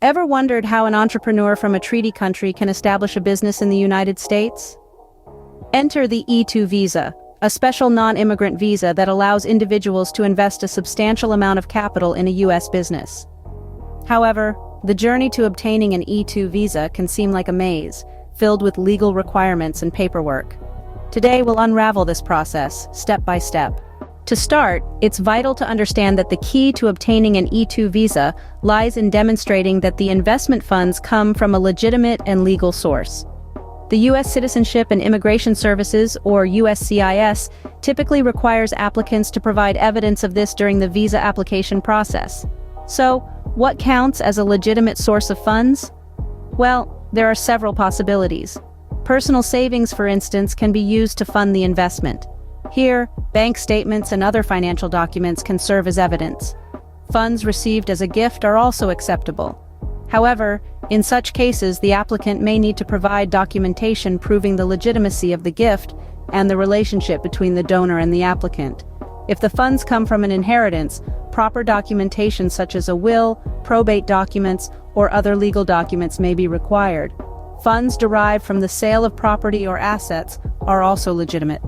Ever wondered how an entrepreneur from a treaty country can establish a business in the United States? Enter the E-2 visa, a special non-immigrant visa that allows individuals to invest a substantial amount of capital in a U.S. business. However, the journey to obtaining an E-2 visa can seem like a maze, filled with legal requirements and paperwork. Today we'll unravel this process, step by step. To start, it's vital to understand that the key to obtaining an E-2 visa lies in demonstrating that the investment funds come from a legitimate and legal source. The U.S. Citizenship and Immigration Services, or USCIS, typically requires applicants to provide evidence of this during the visa application process. So, what counts as a legitimate source of funds? Well, there are several possibilities. Personal savings, for instance, can be used to fund the investment. Here, bank statements and other financial documents can serve as evidence. Funds received as a gift are also acceptable. However, in such cases, the applicant may need to provide documentation proving the legitimacy of the gift and the relationship between the donor and the applicant. If the funds come from an inheritance, proper documentation such as a will, probate documents, or other legal documents may be required. Funds derived from the sale of property or assets are also legitimate.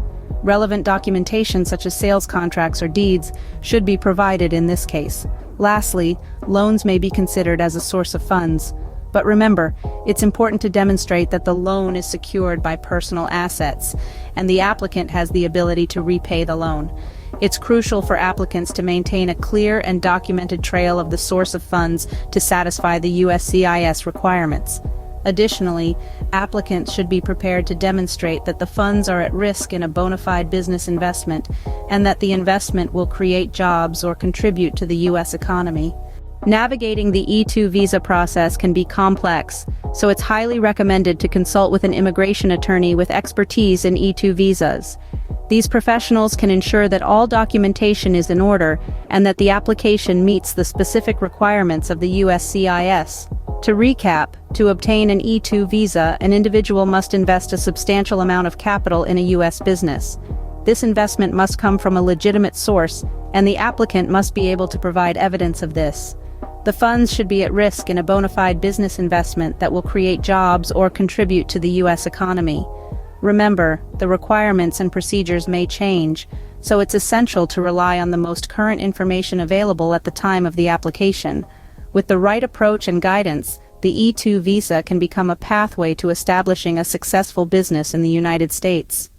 Relevant documentation such as sales contracts or deeds should be provided in this case. Lastly, loans may be considered as a source of funds. But remember, it's important to demonstrate that the loan is secured by personal assets, and the applicant has the ability to repay the loan. It's crucial for applicants to maintain a clear and documented trail of the source of funds to satisfy the USCIS requirements. Additionally, applicants should be prepared to demonstrate that the funds are at risk in a bona fide business investment and that the investment will create jobs or contribute to the U.S. economy. Navigating the E-2 visa process can be complex, so it's highly recommended to consult with an immigration attorney with expertise in E-2 visas. These professionals can ensure that all documentation is in order and that the application meets the specific requirements of the USCIS. To recap, to obtain an E-2 visa, an individual must invest a substantial amount of capital in a U.S. business. This investment must come from a legitimate source, and the applicant must be able to provide evidence of this. The funds should be at risk in a bona fide business investment that will create jobs or contribute to the U.S. economy. Remember, the requirements and procedures may change, so it's essential to rely on the most current information available at the time of the application. With the right approach and guidance, the E-2 visa can become a pathway to establishing a successful business in the United States.